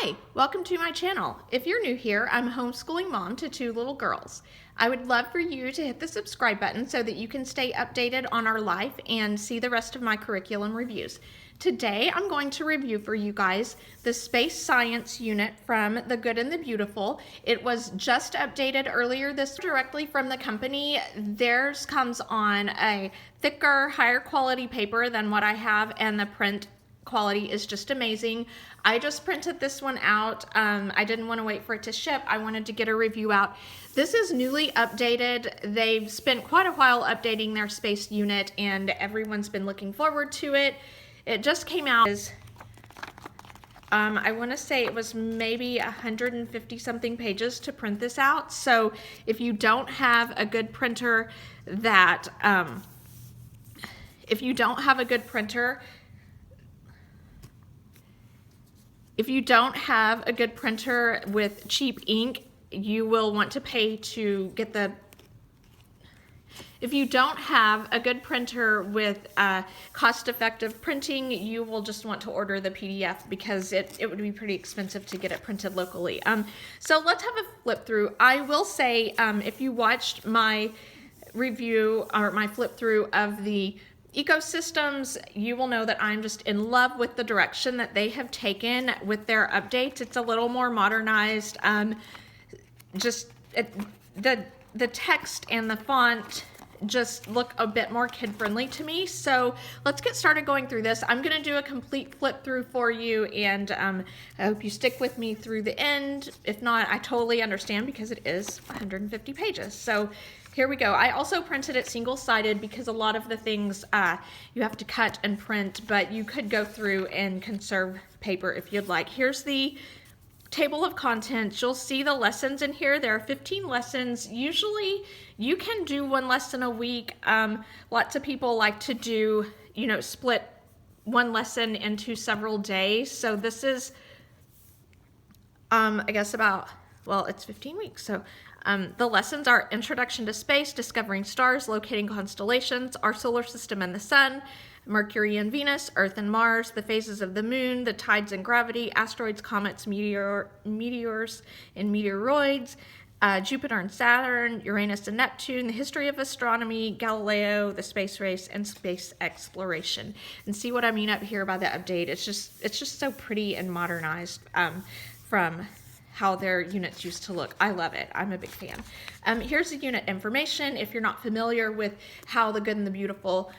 Hi, welcome to my channel. If you're new here, I'm a homeschooling mom to 2 little girls. I would love for you to hit the subscribe button so that you can stay updated on our life and see the rest of my curriculum reviews. Today, I'm going to review for you guys the Space Science unit from The Good and the Beautiful. It was just updated earlier this directly from the company. Theirs comes on a thicker, higher quality paper than what I have, and the print quality is just amazing. I just printed this one out. I didn't want to wait for it to ship. I wanted to get a review out. This is newly updated. They've spent quite a while updating their space unit and everyone's been looking forward to it. It just came out. I want to say it was maybe 150 something pages to print this out. So if you don't have a good printer that, if you don't have a good printer with cheap ink, you will want to pay to get the... If you don't have a good printer with cost-effective printing, you will just want to order the PDF because it would be pretty expensive to get it printed locally. So let's have a flip through. I will say, if you watched my review or my flip through of the ecosystems, you will know that I'm just in love with the direction that they have taken with their updates. It's a little more modernized. The text and the font just look a bit more kid-friendly to me. So let's get started going through this. I'm going to do a complete flip through for you, and I hope you stick with me through the end. If not, I totally understand because it is 150 pages. So here we go. I also printed it single-sided because a lot of the things you have to cut and print, but you could go through and conserve paper if you'd like. Here's the table of contents. You'll see the lessons in here. There are 15 lessons. Usually you can do one lesson a week. Lots of people like to do, split one lesson into several days. So this is, I guess it's 15 weeks. So the lessons are Introduction to Space, Discovering Stars, Locating Constellations, Our Solar System and the Sun, Mercury and Venus, Earth and Mars, the phases of the Moon, the tides and gravity, asteroids, comets, meteors and meteoroids, Jupiter and Saturn, Uranus and Neptune, the history of astronomy, Galileo, the space race, and space exploration. And see what I mean up here by the update? It's just so pretty and modernized from how their units used to look. I love it. I'm a big fan. Here's the unit information. If you're not familiar with how the Good and the Beautiful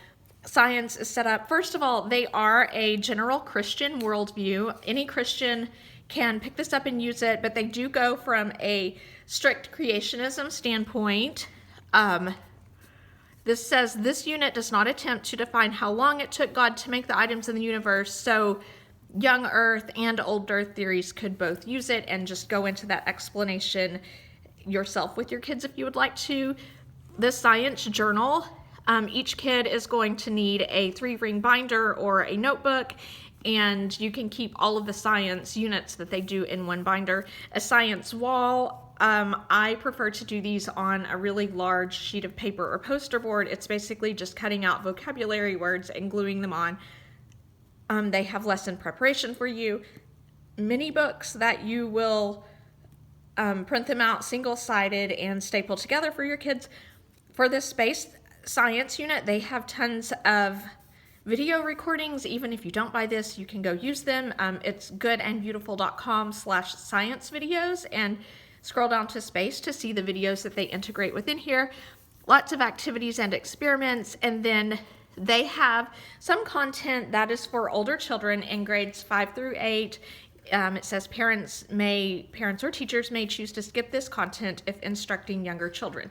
Science is set up, first of all, they are a general Christian worldview. Any Christian can pick this up and use it, but they do go from a strict creationism standpoint. This says, this unit does not attempt to define how long it took God to make the items in the universe, so young Earth and old Earth theories could both use it, and just go into that explanation yourself with your kids if you would like to. The science journal, each kid is going to need a 3-ring binder or a notebook, and you can keep all of the science units that they do in one binder. A science wall, I prefer to do these on a really large sheet of paper or poster board. It's basically just cutting out vocabulary words and gluing them on. They have lesson preparation for you, mini books that you will print them out single-sided and staple together for your kids. For this space science unit, they have tons of video recordings. Even if you don't buy this, you can go use them. It's goodandbeautiful.com/science videos, and scroll down to space to see the videos that they integrate within here. Lots of activities and experiments, and then they have some content that is for older children in grades 5 through 8. It says parents or teachers may choose to skip this content if instructing younger children.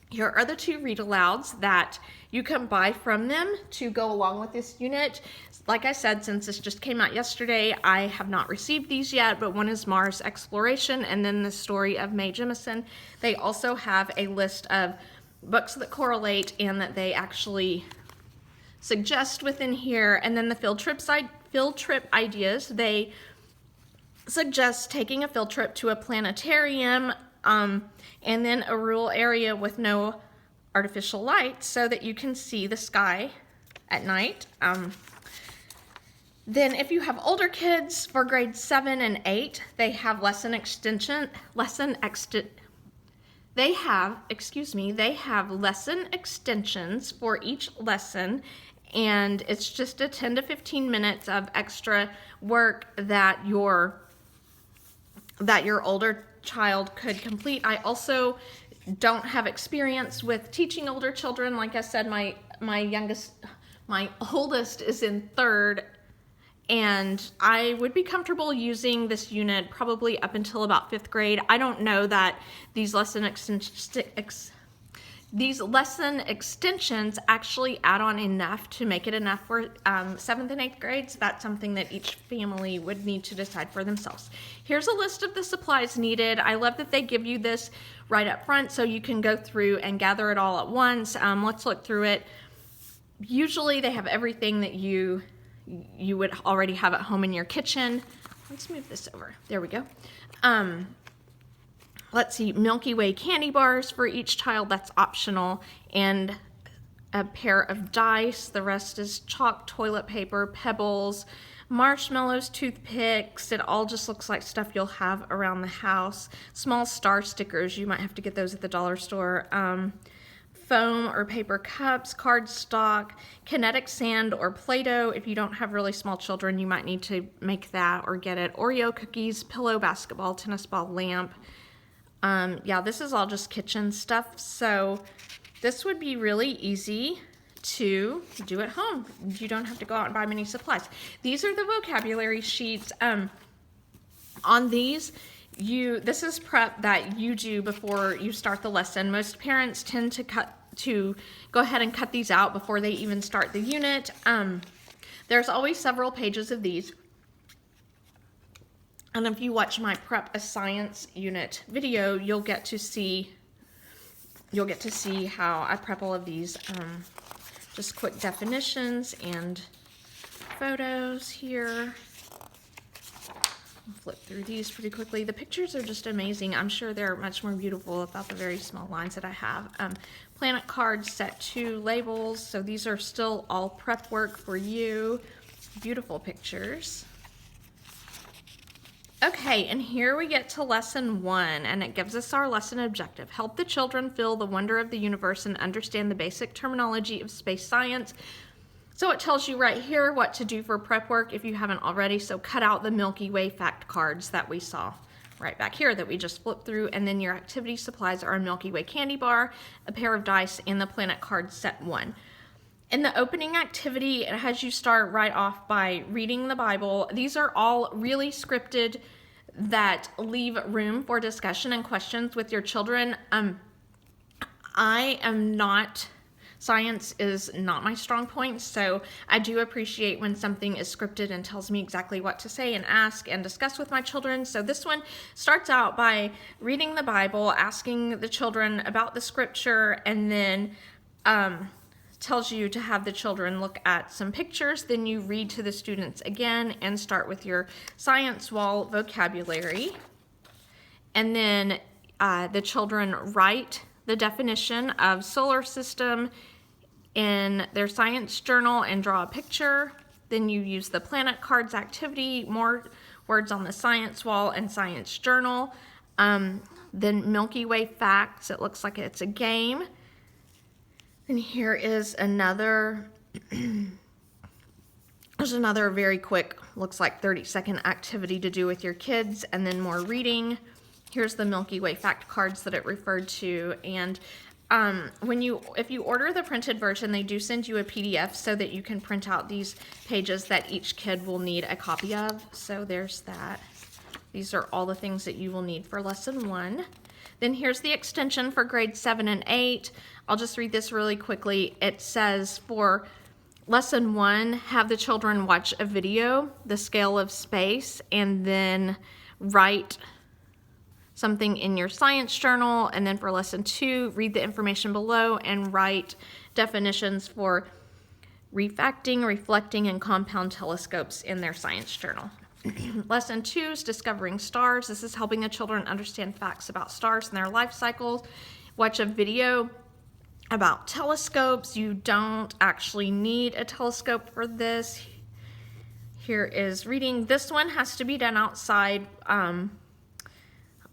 Here are the 2 read-alouds that you can buy from them to go along with this unit. Like I said, since this just came out yesterday, I have not received these yet, but one is Mars Exploration and then the story of Mae Jemison. They also have a list of books that correlate and that they actually suggest within here. And then the field trip ideas, they suggest taking a field trip to a planetarium and then a rural area with no artificial light so that you can see the sky at night. Then if you have older kids for grades 7 and 8, they have they have lesson extensions for each lesson, and it's just a 10 to 15 minutes of extra work that your older child could complete. I also don't have experience with teaching older children. Like I said, my oldest is in 3rd, and I would be comfortable using this unit probably up until about 5th grade. I don't know that these lesson extensions actually add on enough to make it enough for 7th and 8th grades. That's something that each family would need to decide for themselves. Here's a list of the supplies needed. I love that they give you this right up front so you can go through and gather it all at once. Let's look through it. Usually they have everything that you would already have at home in your kitchen. Let's move this over. There we go. Let's see, Milky Way candy bars for each child, that's optional, and a pair of dice. The rest is chalk, toilet paper, pebbles, marshmallows, toothpicks. It all just looks like stuff you'll have around the house. Small star stickers, you might have to get those at the dollar store. Foam or paper cups, cardstock, kinetic sand or Play-Doh. If you don't have really small children, you might need to make that or get it. Oreo cookies, pillow, basketball, tennis ball, lamp. Yeah, this is all just kitchen stuff, so this would be really easy to do at home. You don't have to go out and buy many supplies. These are the vocabulary sheets. On these, this is prep that you do before you start the lesson. Most parents tend to go ahead and cut these out before they even start the unit. There's always several pages of these. And if you watch my Prep a Science unit video, you'll get to see how I prep all of these. Just quick definitions and photos here. I'll flip through these pretty quickly. The pictures are just amazing. I'm sure they're much more beautiful without the very small lines that I have. Planet cards, set 2 labels. So these are still all prep work for you. Beautiful pictures. Okay, and here we get to lesson 1, and it gives us our lesson objective. Help the children feel the wonder of the universe and understand the basic terminology of space science. So it tells you right here what to do for prep work if you haven't already. So cut out the Milky Way fact cards that we saw right back here that we just flipped through, and then your activity supplies are a Milky Way candy bar, a pair of dice, and the planet card set 1. In the opening activity, it has you start right off by reading the Bible. These are all really scripted that leave room for discussion and questions with your children. Science is not my strong point, so I do appreciate when something is scripted and tells me exactly what to say and ask and discuss with my children. So this one starts out by reading the Bible, asking the children about the scripture, and then tells you to have the children look at some pictures. Then you read to the students again and start with your science wall vocabulary. And then the children write the definition of solar system in their science journal and draw a picture. Then you use the planet cards activity, more words on the science wall and science journal. Then Milky Way facts, it looks like it's a game. And here is another, there's another very quick, looks like 30-second activity to do with your kids, and then more reading. Here's the Milky Way fact cards that it referred to. And if you order the printed version, they do send you a PDF so that you can print out these pages that each kid will need a copy of. So there's that. These are all the things that you will need for lesson 1. Then here's the extension for grades 7 and 8. I'll just read this really quickly. It says for lesson 1, have the children watch a video, the scale of space, and then write something in your science journal. And then for lesson 2, read the information below and write definitions for refracting, reflecting, and compound telescopes in their science journal. Lesson 2 is discovering stars. This is helping the children understand facts about stars and their life cycles. Watch a video about telescopes. You don't actually need a telescope for this. Here is reading. This one has to be done outside on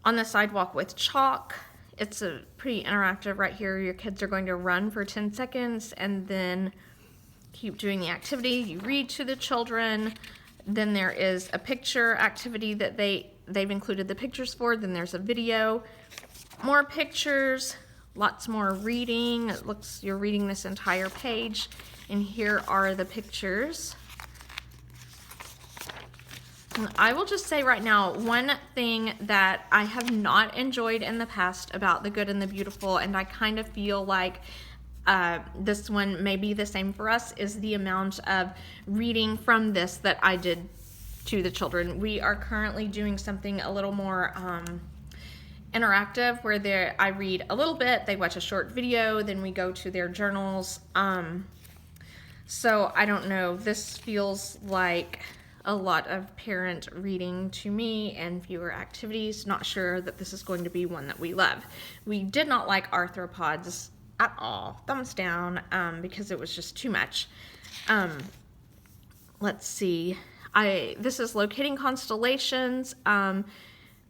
the sidewalk with chalk. It's a pretty interactive right here. Your kids are going to run for 10 seconds and then keep doing the activity. You read to the children. Then there is a picture activity that they've included the pictures for. Then there's a video, more pictures, lots more reading. It looks you're reading this entire page. And here are the pictures. I will just say right now, one thing that I have not enjoyed in the past about The Good and the Beautiful, and I kind of feel like this one may be the same for us, is the amount of reading from this that I did to the children. We are currently doing something a little more interactive where I read a little bit, they watch a short video, then we go to their journals. So I don't know, this feels like a lot of parent reading to me and fewer activities. Not sure that this is going to be one that we love. We did not like arthropods at all. Thumbs down, because it was just too much. Let's see. This is locating constellations.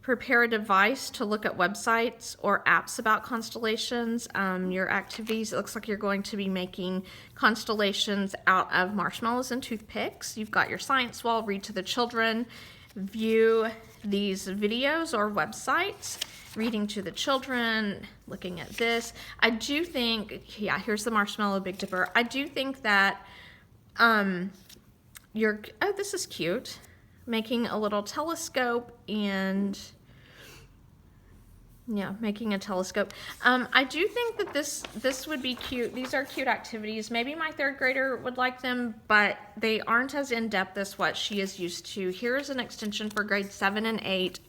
Prepare a device to look at websites or apps about constellations. Your activities, it looks like you're going to be making constellations out of marshmallows and toothpicks. You've got your science wall, read to the children, view these videos or websites, reading to the children, looking at this. I do think, yeah, here's the marshmallow Big Dipper. I do think that oh, this is cute. Making a little telescope and yeah, making a telescope. I do think that this would be cute. These are cute activities. Maybe my third grader would like them, but they aren't as in-depth as what she is used to. Here's an extension for grade 7 and 8.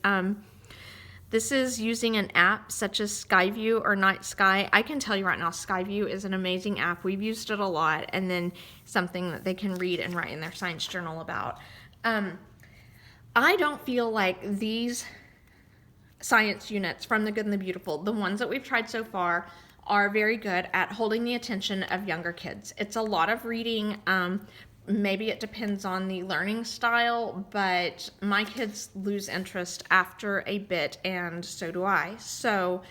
This is using an app such as Skyview or Night Sky. I can tell you right now, Skyview is an amazing app. We've used it a lot, and then something that they can read and write in their science journal about. I don't feel like these science units from The Good and the Beautiful, the ones that we've tried so far, are very good at holding the attention of younger kids. It's a lot of reading. Maybe it depends on the learning style, but my kids lose interest after a bit, and so do I. So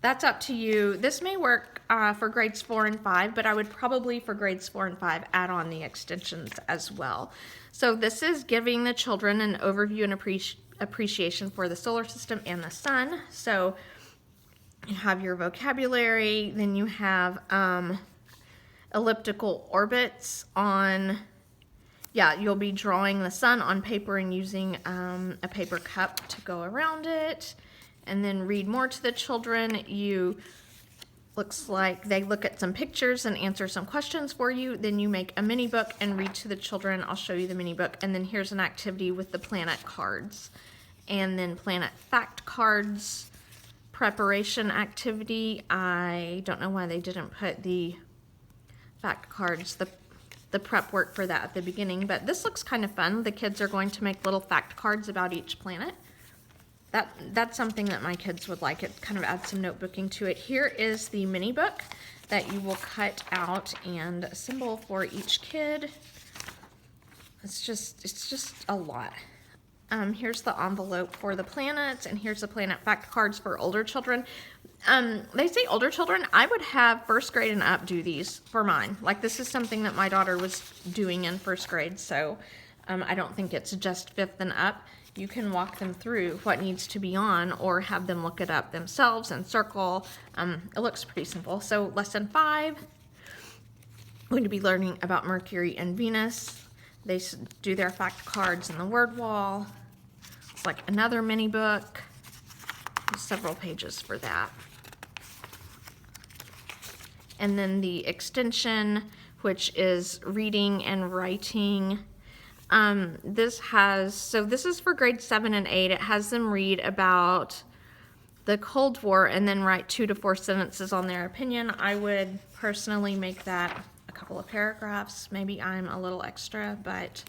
that's up to you. This may work for grades 4 and 5, but I would probably, for grades 4 and 5, add on the extensions as well. So this is giving the children an overview and appreciation for the solar system and the sun. So you have your vocabulary, then you have elliptical orbits on, yeah, you'll be drawing the sun on paper and using a paper cup to go around it. And then read more to the children. Looks like they look at some pictures and answer some questions for you. Then you make a mini book and read to the children. I'll show you the mini book. And then here's an activity with the planet cards. And then planet fact cards, preparation activity. I don't know why they didn't put the fact cards, the prep work for that at the beginning, but this looks kind of fun. The kids are going to make little fact cards about each planet. That's something that my kids would like. It kind of adds some notebooking to it. Here is the mini book that you will cut out and assemble for each kid. It's just a lot. Here's the envelope for the planets, and here's the planet fact cards for older children. They say older children. I would have first grade and up do these for mine. Like, this is something that my daughter was doing in first grade, so I don't think it's just 5th and up. You can walk them through what needs to be on or have them look it up themselves and circle. It looks pretty simple. So lesson 5, we're going to be learning about Mercury and Venus. They do their fact cards in the word wall. It's like another mini book. There's several pages for that. And then the extension, which is reading and writing. This is for grade 7 and 8. It has them read about the Cold War and then write 2 to 4 sentences on their opinion. I would personally make that a couple of paragraphs. Maybe I'm a little extra, but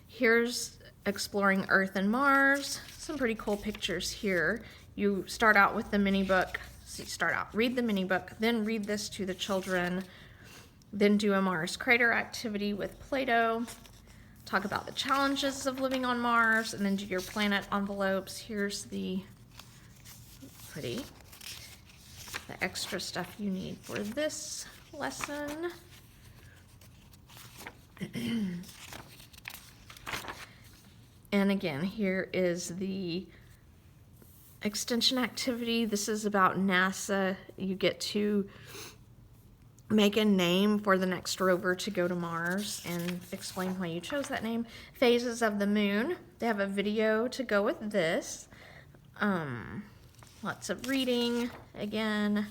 here's exploring Earth and Mars. Some pretty cool pictures here. You start out with the mini book. So you read the mini book, then read this to the children, then do a Mars crater activity with Play-Doh. talk about the challenges of living on Mars, and then do your planet envelopes. Here's the extra stuff you need for this lesson. And again, here is the extension activity. This is about NASA. You get to make a name for the next rover to go to Mars and explain why you chose that name. Phases of the moon. They have a video to go with this. Lots of reading. Again,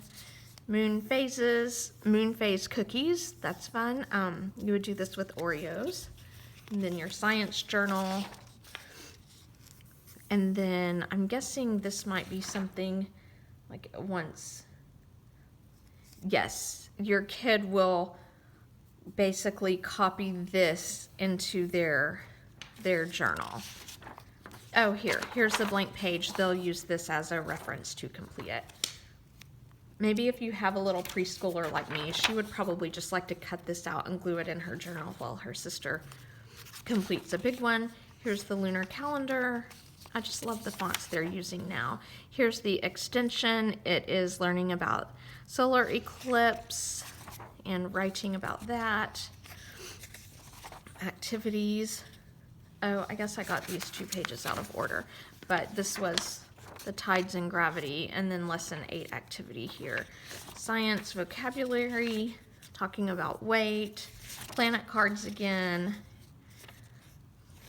moon phases, moon phase cookies. That's fun. You would do this with Oreos. And then your science journal. And then I'm guessing this might be something like once. Yes, your kid will basically copy this into their journal. Oh, here's the blank page. They'll use this as a reference to complete it. Maybe if you have a little preschooler like me, she would probably just like to cut this out and glue it in her journal while her sister completes a big one. Here's the lunar calendar. I just love the fonts they're using now. Here's the extension. It is learning about solar eclipse and writing about that. Activities. Oh, I guess I got these 2 pages out of order, but this was the tides and gravity, and then lesson 8 activity here. Science, vocabulary, talking about weight, planet cards again.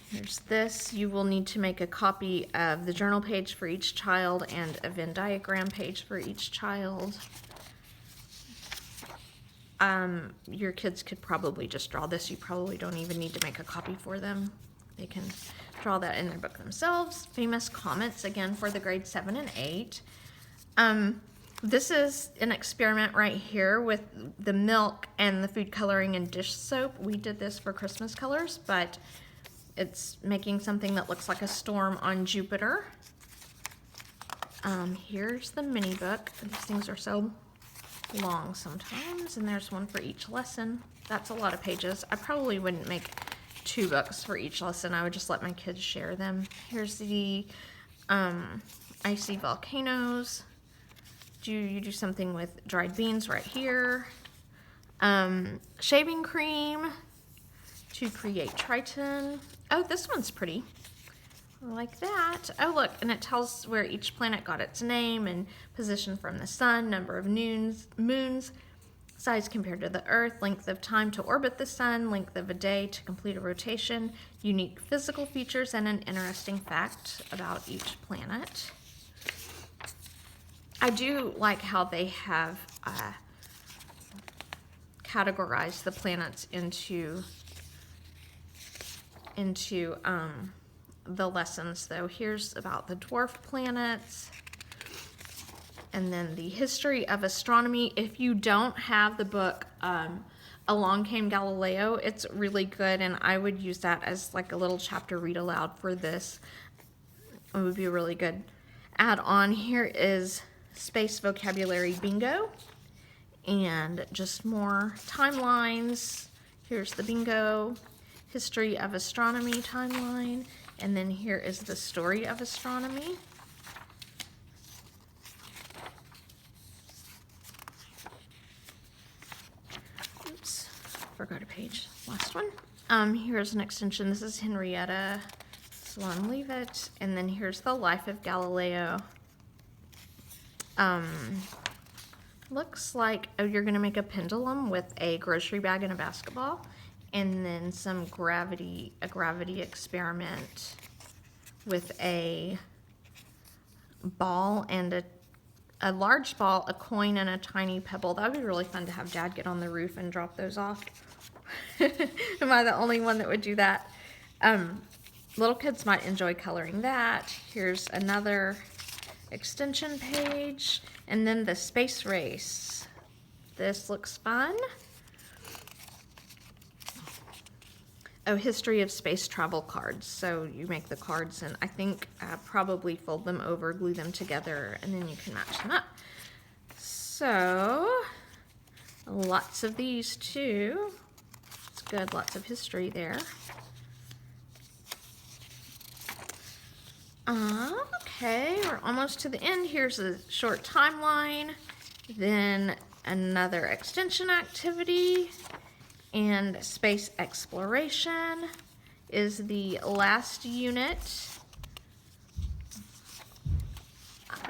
Here's this. You will need to make a copy of the journal page for each child and a Venn diagram page for each child. Your kids could probably just draw this. You probably don't even need to make a copy for them. They can draw that in their book themselves. Famous comments, again, for the grade 7 and 8. This is an experiment right here with the milk and the food coloring and dish soap. We did this for Christmas colors, but it's making something that looks like a storm on Jupiter. Here's the mini book. These things are so long sometimes, and there's one for each lesson. That's a lot of pages. I probably wouldn't make 2 books for each lesson. I would just let my kids share them. Here's the icy volcanoes. You do something with dried beans right here. Shaving cream to create Triton. Oh, this one's pretty. Like that. Oh, look, and it tells where each planet got its name and position from the sun, number of moons, size compared to the Earth, length of time to orbit the sun, length of a day to complete a rotation, unique physical features, and an interesting fact about each planet. I do like how they have categorized the planets into the lessons, though. Here's about the dwarf planets, and then the history of astronomy. If you don't have the book Along Came Galileo, it's really good, and I would use that as like a little chapter read aloud for this. It would be a really good add-on. Here is space vocabulary bingo, and just more timelines. Here's the bingo. History of astronomy timeline, and then here is the story of astronomy. Oops, forgot a page. Last one. Here's an extension. This is Henrietta, so I'll leave it. And then here's the life of Galileo. Looks like, oh, you're gonna make a pendulum with a grocery bag and a basketball. And then a gravity experiment with a ball and a large ball, a coin, and a tiny pebble. That would be really fun to have Dad get on the roof and drop those off. Am I the only one that would do that? Little kids might enjoy coloring that. Here's another extension page. And then the space race. This looks fun. Oh, history of space travel cards. So you make the cards and I think probably fold them over, glue them together, and then you can match them up. So lots of these too. It's good, lots of history there. Okay, we're almost to the end. Here's a short timeline, then another extension activity, and space exploration is the last unit.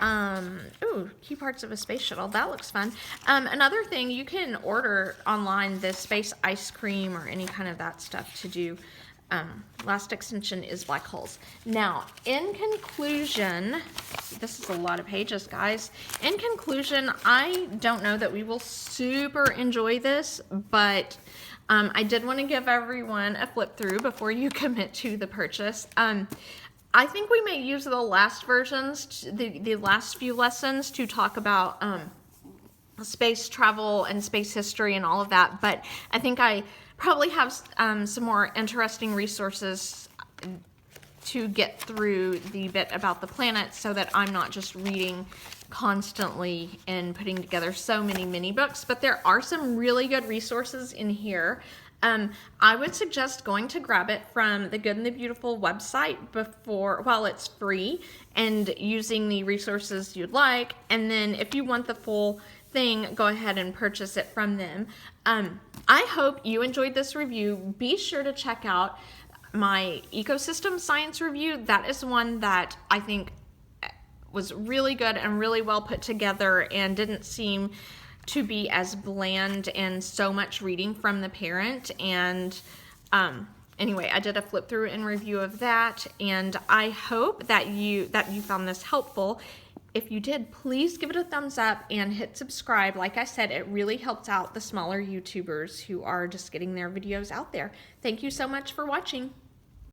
Ooh, key parts of a space shuttle. That looks fun. Another thing, you can order online the space ice cream or any kind of that stuff to do. Last extension is black holes. Now, in conclusion, this is a lot of pages, guys. In conclusion, I don't know that we will super enjoy this, but I did want to give everyone a flip through before you commit to the purchase. I think we may use the last versions, the last few lessons to talk about space travel and space history and all of that, but I think I probably have some more interesting resources to get through the bit about the planet so that I'm not just reading constantly and putting together so many mini books, but there are some really good resources in here. I would suggest going to grab it from the Good and the Beautiful website while it's free, and using the resources you'd like, and then if you want the full thing, go ahead and purchase it from them. I hope you enjoyed this review. Be sure to check out my ecosystem science review. That is one that I think was really good and really well put together and didn't seem to be as bland and so much reading from the parent. And anyway, I did a flip through and review of that, and I hope that you found this helpful. If you did, please give it a thumbs up and hit subscribe. Like I said, it really helps out the smaller YouTubers who are just getting their videos out there. Thank you so much for watching.